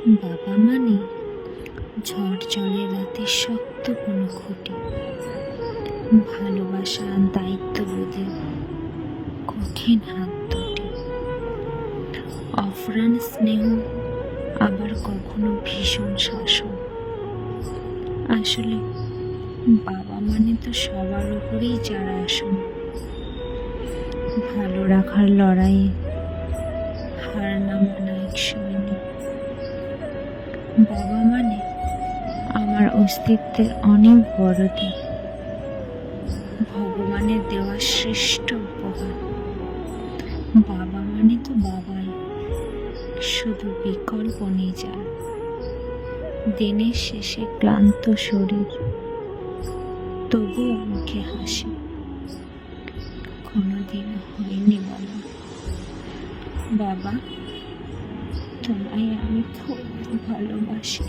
বাবা মানে ঝড় জলে রাতে শক্ত কোনো খুঁটি, ভালোবাসা দায়িত্ববোধের কঠিন হাত দুটি, অফুরান স্নেহ আবার কখনো ভীষণ শাসন। আসলে বাবা মানে তো সবার উপরেই যারা আসন, ভালো রাখার লড়াইয়ে হার না মানা এক সৈনিক। বাবা মানে আমার অস্তিত্বের অনেক বড় দিক, ভগবানের দেওয়া শ্রেষ্ঠ উপহার। বাবা মানে তো বাবাই, শুধু বিকল্প নেই যার। দিনের শেষে ক্লান্ত শরীর, তবুও মুখে হাসি। কোনোদিন হয়নি বলা, বাবা তোমায় আমি খুব ভালোবাসি।